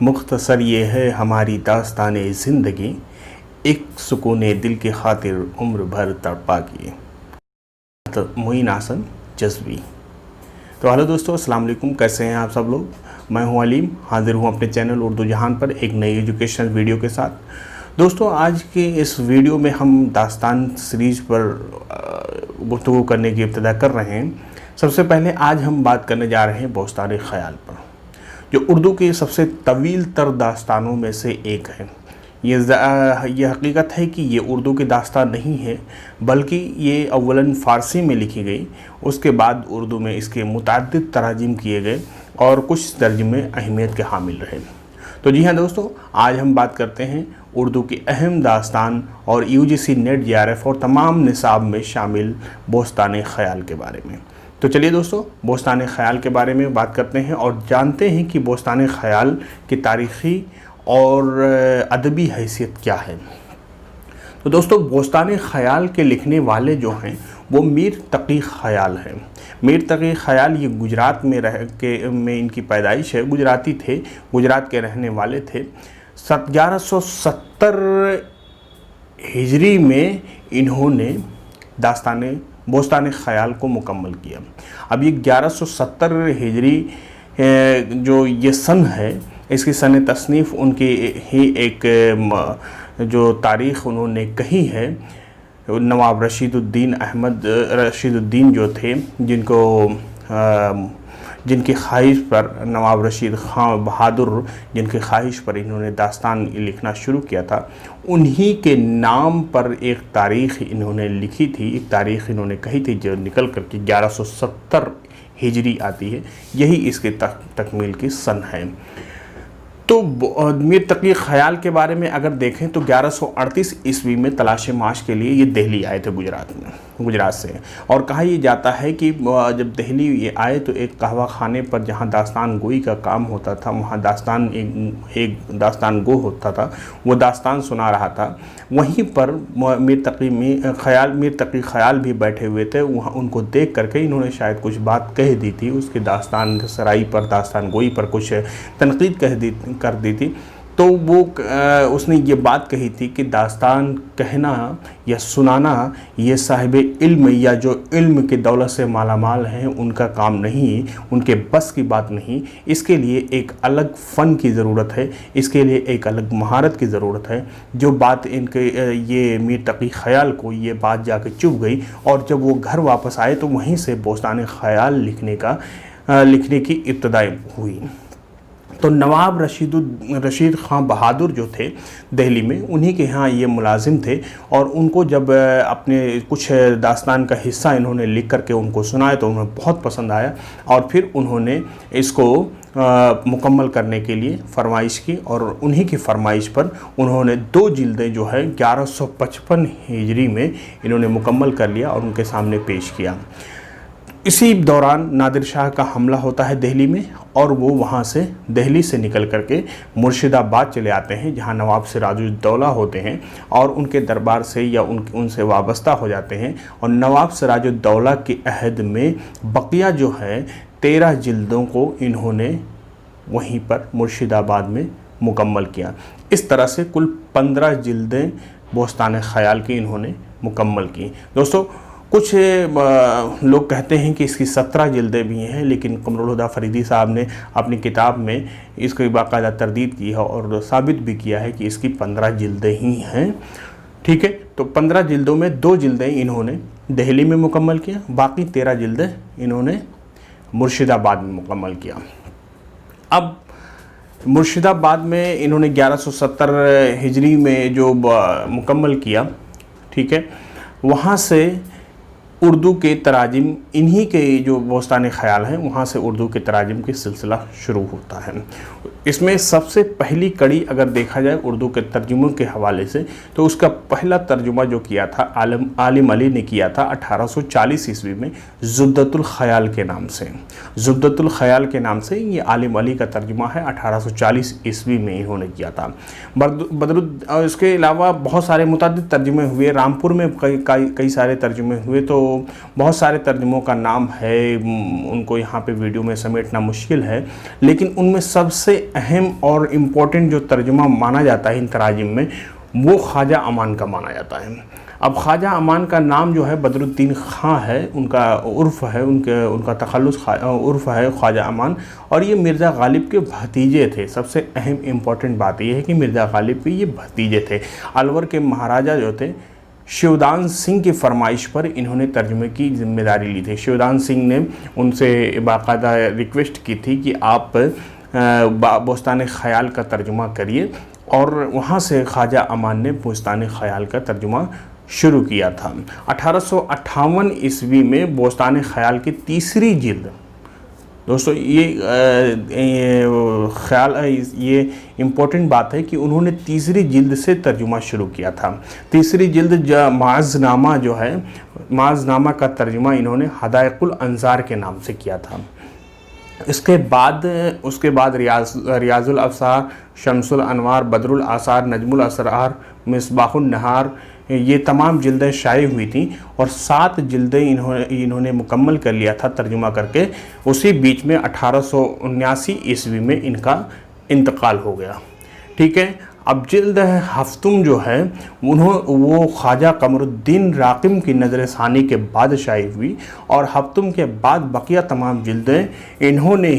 मुख्तसर ये है हमारी दास्ताने ज़िंदगी, एक सुकूने दिल की खातिर उम्र भर तड़पा की। तो मोइन आसन जज्बी। तो हेलो दोस्तों, अस्सलाम वालेकुम। कैसे हैं आप सब लोग? मैं हूं अलीम, हाजिर हूं अपने चैनल उर्दू जहान पर एक नई एजुकेशनल वीडियो के साथ। दोस्तों, आज के इस वीडियो में हम दास्तान सीरीज़ पर गुफ्तगू करने की इब्तिदा कर रहे हैं। सबसे पहले आज हम बात करने जा रहे हैं बोस्तान ख़याल पर, जो उर्दू की सबसे तवील तर दास्तानों में से एक है। ये हकीकत है कि ये उर्दू की दास्तान नहीं है, बल्कि ये अव्वलन फ़ारसी में लिखी गई, उसके बाद उर्दू में इसके मुतअद्दिद तराजिम किए गए और कुछ तर्जुमे अहमियत के हामिल रहे। तो जी हाँ दोस्तों, आज हम बात करते हैं उर्दू की अहम दास्तान और यूजीसी नेट JRF और तमाम निसाब में शामिल बोस्तान ख़याल के बारे में। तो चलिए दोस्तों, बोस्तान ख़याल के बारे में बात करते हैं और जानते हैं कि बोस्तान ख़याल की तारीख़ी और अदबी हैसियत क्या है। तो दोस्तों, बोस्तान ख़याल के लिखने वाले जो हैं वो मीर तकी ख़याल हैं। मीर तकी ख़याल ये गुजरात में इनकी पैदाइश है। गुजराती थे, गुजरात के रहने वाले थे। 1170 हिजरी में इन्होंने बोस्तान ख़याल को मुकम्मल किया। अब ये 1170 हिजरी जो ये सन है, इसकी सन तसनीफ़ उनकी ही एक जो तारीख़ उन्होंने कही है, नवाब रशीदुद्दीन अहमद रशीदुद्दीन जो थे, जिनकी ख्वाहिश पर नवाब रशीद खां बहादुर, जिनकी ख्वाहिश पर इन्होंने दास्तान लिखना शुरू किया था, उन्हीं के नाम पर एक तारीख़ इन्होंने लिखी थी, एक तारीख़ इन्होंने कही थी जो निकल कर के 1170 हिजरी आती है। यही इसके तकमील की सन है। तो मीर तकी ख़याल के बारे में अगर देखें तो 1138 ईस्वी में तलाश माश के लिए ये दिल्ली आए थे गुजरात से। और कहा यह जाता है कि जब दिल्ली ये आए तो एक कहवा खाने पर जहाँ दास्तान गोई का काम होता था, वहाँ एक दास्तान गो होता था, वो दास्तान सुना रहा था। वहीं पर मीर तकी ख़याल भी बैठे हुए थे। वहाँ उनको देख करके इन्होंने शायद कुछ बात कह दी थी, उसके दास्तान सराई पर, दास्तान गोई पर कुछ तनकीद कर दी थी। तो वो उसने ये बात कही थी कि दास्तान कहना या सुनाना ये साहिब इल्म या जो इल्म के दौलत से मालामाल हैं उनका काम नहीं, उनके बस की बात नहीं। इसके लिए एक अलग फ़न की ज़रूरत है, इसके लिए एक अलग महारत की ज़रूरत है। जो बात इनके ये मीर तकी ख़याल को ये बात जाके चुभ गई और जब वो घर वापस आए तो वहीं से बोस्तान ख़याल लिखने की इब्तिदा हुई। तो नवाब रशीद खां बहादुर जो थे दिल्ली में, उन्हीं के यहाँ ये मुलाजिम थे और उनको जब अपने कुछ दास्तान का हिस्सा इन्होंने लिख करके उनको सुनाया तो उन्हें बहुत पसंद आया और फिर उन्होंने इसको मुकम्मल करने के लिए फरमाइश की और उन्हीं की फरमाइश पर उन्होंने 2 जिल्दें जो है 1155 हिजरी में इन्होंने मुकम्मल कर लिया और उनके सामने पेश किया। इसी दौरान नादिर शाह का हमला होता है दिल्ली में और वो वहाँ से दिल्ली से निकल करके मुर्शिदाबाद चले आते हैं, जहाँ नवाब सिराजुद्दौला होते हैं और उनके दरबार से या उनसे वाबस्ता हो जाते हैं। और नवाब सिराजुद्दौला के अहद में बकिया जो है 13 जिल्दों को इन्होंने वहीं पर मुर्शिदाबाद में मुकम्मल किया। इस तरह से कुल 15 जिल्दें बोस्तान ख़याल की इन्होंने मुकम्मल की। दोस्तों, कुछ लोग कहते हैं कि इसकी 17 जिल्दें भी हैं, लेकिन कमरुल हुदा फरीदी साहब ने अपनी किताब में इसकी बाकायदा तरदीद की है और साबित भी किया है कि इसकी 15 जिल्दें ही हैं। ठीक है, तो 15 जिल्दों में 2 जिल्दें इन्होंने दिल्ली में मुकम्मल किया, बाकी 13 जिल्दें इन्होंने मुर्शिदाबाद में मुकम्मल किया। अब मुर्शिदाबाद में इन्होंने 1170 हिजरी में जो मुकम्मल किया, ठीक है, वहाँ से उर्दू के तराजिम, इन्हीं के जो बोस्तान ख़याल हैं वहाँ से उर्दू के तराजिम की सिलसिला शुरू होता है। इसमें सबसे पहली कड़ी अगर देखा जाए उर्दू के तर्जुमों के हवाले से, तो उसका पहला तर्जुमा जो किया था आलिम अली ने किया था 1840 ईस्वी में ज़ुब्दतुल ख़याल के नाम से। ज़ुब्दतुल ख़याल के नाम से ये आलिम अली का तर्जुमा है, 1840 ईस्वी में इन्होंने किया था। इसके अलावा बहुत सारे मुतअद्दिद तर्जुमे हुए, रामपुर में कई सारे तर्जुमे हुए। तो बहुत सारे तर्जुमों का नाम है, उनको यहाँ पे वीडियो में समेटना मुश्किल है, लेकिन उनमें सबसे अहम और इम्पोर्टेंट जो तर्जुमा माना जाता है इन तराजिम में वो ख्वाजा अमान का माना जाता है। अब ख्वाजा अमान का नाम जो है बदरुद्दीन खां है, उनका उर्फ़ है, उनका तखल्लुस उर्फ़ है ख्वाजा अमान, और ये मिर्ज़ा गालिब के भतीजे थे। सबसे अहम इम्पॉर्टेंट बात ये है कि मिर्ज़ा गालिब के ये भतीजे थे। अलवर के महाराजा जो थे शिवदान सिंह की फरमाइश पर इन्होंने तर्जुमे की जिम्मेदारी ली थी। शिवदान सिंह ने उनसे बाकायदा रिक्वेस्ट की थी कि आप बोस्तान ख़याल का तर्जुमा करिए, और वहाँ से ख्वाजा अमान ने बोस्तान ख़याल का तर्जुमा शुरू किया था। 1858 ईस्वी में बोस्तान ख़याल की तीसरी जिल्द, दोस्तों ये इम्पोर्टेंट बात है कि उन्होंने तीसरी जिल्द से तर्जुमा शुरू किया था। तीसरी जिल्द माज़नामा जो है, माज़नामा का तर्जुमा इन्होंने हदायकुल अंसार के नाम से किया था। उसके बाद रियाजुल अफ़सार, शम्सुल अनवार, बदरुल आसार, नजमुल असरार, मिसबाहुन नहार, ये तमाम जिल्दें शाये हुई थी, और 7 जिल्दें इन्होंने मुकम्मल कर लिया था तर्जुमा करके। उसी बीच में 1879 ईस्वी में इनका इंतकाल हो गया। ठीक है, अब जिल्द हफ्तुम जो है वो ख्वाजा कमरुद्दीन राकिम की नज़र सानी के बाद शाये हुई, और हफ्तुम के बाद बकिया तमाम जिल्दें इन्होंने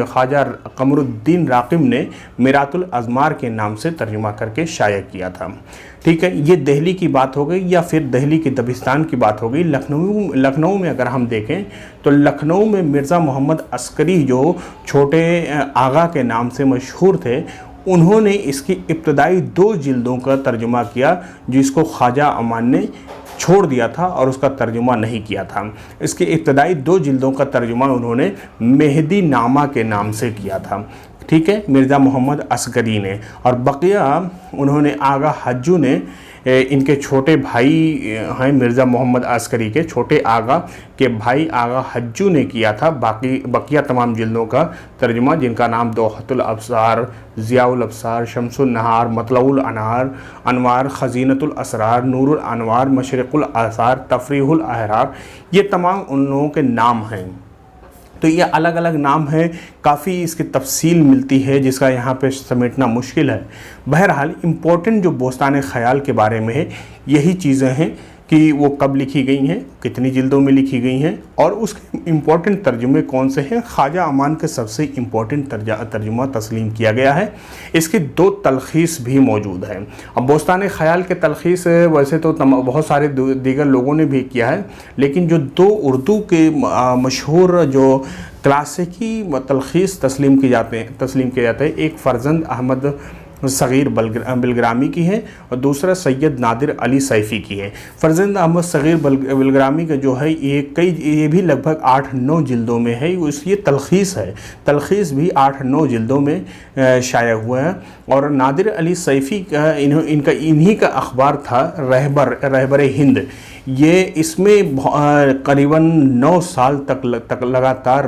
ख्वाजा कमरुद्दीन राकिम ने मिरातुल अज़मार के नाम से तर्जुमा करके शाये किया था। ठीक है, ये दिल्ली की बात हो गई, या फिर दिल्ली की दबिस्तान की बात हो गई। लखनऊ में अगर हम देखें तो लखनऊ में मिर्ज़ा मोहम्मद अस्करी जो छोटे आगा के नाम से मशहूर थे, उन्होंने इसकी इब्तदाई 2 जिल्दों का तर्जुमा किया, जिसको ख्वाजा अमान ने छोड़ दिया था और उसका तर्जुमा नहीं किया था। इसकी इब्तदाई 2 जिल्दों का तर्जुमा उन्होंने मेहदी नामा के नाम से किया था। ठीक है, मिर्ज़ा मोहम्मद अस्करी ने, और बकिया उन्होंने आगा हज्जू ने, इनके छोटे भाई हैं मिर्ज़ा मोहम्मद अस्करी के छोटे आगा के भाई आगा हज्जू ने किया था बकिया तमाम जिल्दों का तर्जुमा, जिनका नाम दोहतुल अब्सार, ज़ियाउल अब्सार, शम्सुल नहार, मतलउल अनवार, खजीनतुल असरार, नूरुल अनवार, मशरिकुल आसार, तफरीहुल अहरार, ये तमाम उन लोगों के नाम हैं। तो ये अलग अलग नाम हैं, काफ़ी इसकी तफसील मिलती है जिसका यहाँ पे समेटना मुश्किल है। बहरहाल इम्पोर्टेंट जो बोस्तान ख़याल के बारे में है यही चीज़ें हैं कि वो कब लिखी गई हैं, कितनी जिल्दों में लिखी गई हैं, और उसके इम्पोर्टेंट तर्जुमे कौन से हैं। ख्वाजा अमान के सबसे इम्पोर्टेंट तर्जुमा तस्लीम किया गया है। इसकी 2 तलखीस भी मौजूद है। अब बोस्तान ख़याल के तलखीस वैसे तो बहुत सारे दीगर लोगों ने भी किया है, लेकिन जो 2 उर्दू के मशहूर जो क्लासिकी तलखीस तस्लीम किए जाते हैं, एक फ़रजंद अहमद सग़ीर बिलग्रामी की है और दूसरा सैयद नादिर अली सैफ़ी की है। फ़रजंद अहमद सग़ीर बिलग्रामी का जो है ये भी लगभग 8-9 जिल्दों में है। ये तलखीस है, तलखीस भी 8-9 जिल्दों में शाया हुआ है। और नादिर अली सैफ़ी का इन्हीं का अखबार था रहबर हिंद। ये इसमें करीबन 9 साल तक लगातार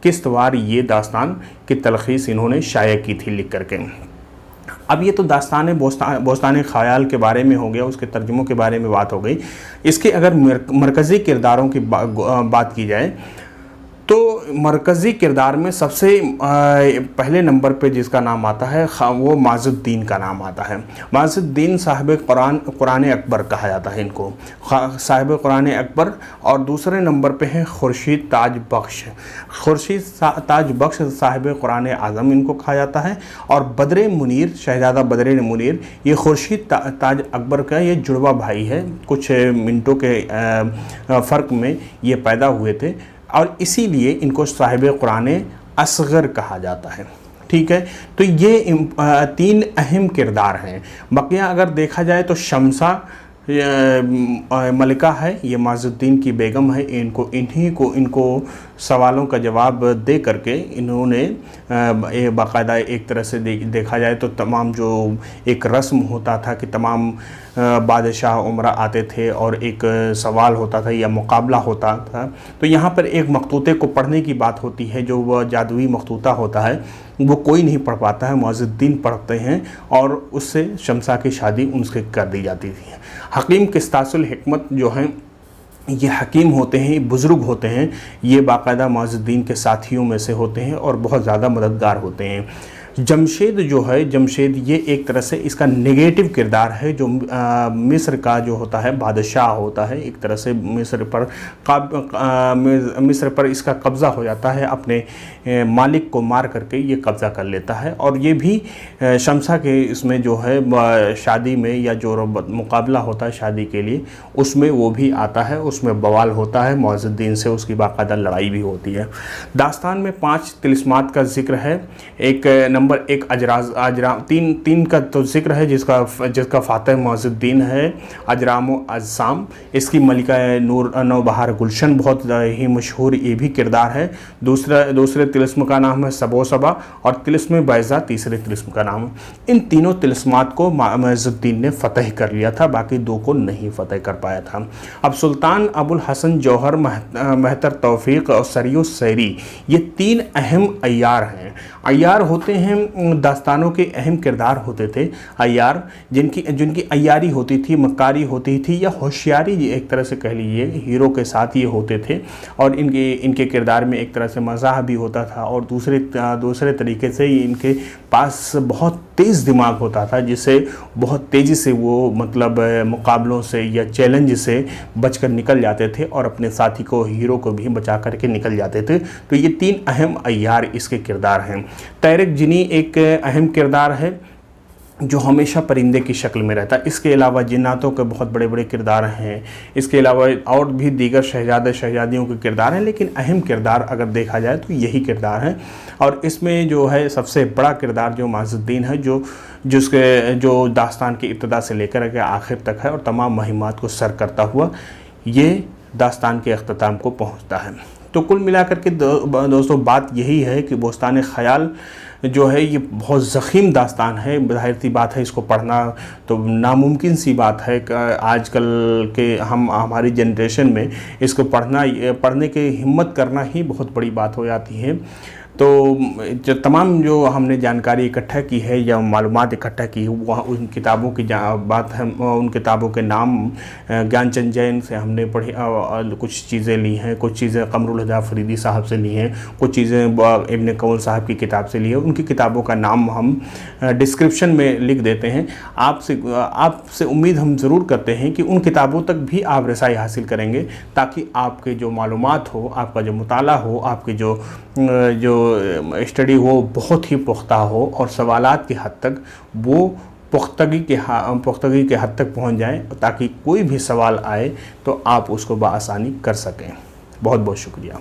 किस्तवार ये दास्तान की तलखीस इन्होंने शाया की थी लिख करके। अब ये तो दास्तान बोस्तान ख़याल के बारे में हो गया, उसके तर्जुमों के बारे में बात हो गई। इसके अगर मरकज़ी किरदारों की बात की जाए तो मरकज़ी किरदार में सबसे पहले नंबर पे जिसका नाम आता है वो माज़ुद्दीन का नाम आता है। माज़ुद्दीन साहिब कुरान अकबर कहा जाता है इनको, साहिब कुरान अकबर। और दूसरे नंबर पे है खुर्शीद ताज बख्श। खुर्शीद ताज बख्श साहिब कुरान आज़म इनको कहा जाता है। और बदर मुनीर, शहज़ादा बदर मुनीर, ये खुर्शीद ताज अकबर का ये जुड़वा भाई है। कुछ मिनटों के फ़र्क में ये पैदा हुए थे और इसीलिए इनको साहिब कुरान असगर कहा जाता है। ठीक है, तो ये 3 अहम किरदार हैं। बकिया अगर देखा जाए तो शमसा मलिका है, ये माज़ुद्दीन की बेगम है। इनको सवालों का जवाब दे करके इन्होंने बाकायदा एक तरह से देखा जाए तो तमाम जो एक रस्म होता था कि तमाम बादशाह उमरा आते थे और एक सवाल होता था या मुकाबला होता था। तो यहाँ पर एक मखतूते को पढ़ने की बात होती है, जो वह जादुई मखतूता होता है, वो कोई नहीं पढ़ पाता है, माज़ुद्दीन पढ़ते हैं और उससे शमसा की शादी उनसे कर दी जाती थी। हकीम किस्तासुल हिकमत जो हैं ये हकीम होते हैं, बुज़ुर्ग होते हैं, ये बाकायदा मुअज़्ज़िन के साथियों में से होते हैं और बहुत ज़्यादा मददगार होते हैं। जमशेद जो है, जमशेद ये एक तरह से इसका नेगेटिव किरदार है, जो मिस्र का जो होता है बादशाह होता है, एक तरह से मिस्र पर इसका कब्ज़ा हो जाता है, अपने मालिक को मार करके ये कब्ज़ा कर लेता है। और ये भी शमसा के इसमें जो है शादी में या जो मुकाबला होता है शादी के लिए, उसमें वो भी आता है, उसमें बवाल होता है, मुअज़्ज़िन से उसकी बाकायदा लड़ाई भी होती है। दास्तान में 5 तिलिस्मात का जिक्र है। एक नंबर 1 अजराम, तीन का तो जिक्र है जिसका फातह मुअज़्ज़िन है, अजराम व अज़्ज़ाम। इसकी मलिका नौबहार गुलशन बहुत ही मशहूर ये भी किरदार है। दूसरे तिलिस्म का नाम है सबो सबा और तिलिस्म बैज़ा तीसरे तिलिस्म का नाम है। इन तीनों तिलिस्मात को मुअज़्ज़िन ने फ़तह कर लिया था, बाकी 2 को नहीं फ़तह कर पाया था। अब सुल्तान अबुल हसन जौहर, महतर तौफ़ीक़ और सरियो सैरी, ये 3 अहम अय्यार हैं। अय्यार होते हैं, दास्तानों के अहम किरदार होते थे अय्यार, जिनकी अय्यारी होती थी, मक्कारी होती थी या होशियारी एक तरह से कह लीजिए, हीरो के साथ ये होते थे। और इनके किरदार में एक तरह से मज़ाह भी होता था और दूसरे तरीके से इनके पास बहुत तेज़ दिमाग होता था, जिससे बहुत तेज़ी से वो मतलब मुकाबलों से या चैलेंज से बचकर निकल जाते थे और अपने साथी को, हीरो को भी बचा करके निकल जाते थे। तो ये 3 अहम अय्यार इसके किरदार हैं। तैरिक जिनी एक अहम किरदार है जो हमेशा परिंदे की शक्ल में रहता है। इसके अलावा जिन्नातों के बहुत बड़े बड़े किरदार हैं, इसके अलावा और भी दीगर शहजादियों के किरदार हैं, लेकिन अहम किरदार अगर देखा जाए तो यही किरदार है। और इसमें जो है सबसे बड़ा किरदार जो मुअज़्ज़िन है, जो दास्तान की इब्तिदा से लेकर के आखिर तक है और तमाम मुहिम्मात को सर करता हुआ ये दास्तान के अख्ताम को पहुँचता है। तो कुल मिलाकर के दोस्तों बात यही है कि बोस्तान ख़याल जो है ये बहुत ज़ख़ीम दास्तान है। ज़ाहिर सी बात है, इसको पढ़ना तो नामुमकिन सी बात है। आजकल के हमारी जनरेशन में इसको पढ़ने की हिम्मत करना ही बहुत बड़ी बात हो जाती है। तो तमाम जो हमने जानकारी इकट्ठा की है या मालूमात इकट्ठा की है, वह उन किताबों की बात है। उन किताबों के नाम ज्ञानचंद जैन से हमने पढ़ी, कुछ चीज़ें ली हैं, कुछ चीज़ें कमरुल हुदा फरीदी साहब से ली हैं, कुछ चीज़ें इब्न कौल साहब की किताब से ली है। उनकी किताबों का नाम हम डिस्क्रिप्शन में लिख देते हैं। आपसे उम्मीद हम ज़रूर करते हैं कि उन किताबों तक भी आप रसाई हासिल करेंगे, ताकि आपके जो मालूमात हो, आपका जो मुताला हो, आपकी जो स्टडी हो बहुत ही पुख्ता हो और सवालात की हद तक वो पुख्तगी के हद तक पहुंच जाएं, ताकि कोई भी सवाल आए तो आप उसको बआसानी कर सकें। बहुत बहुत शुक्रिया।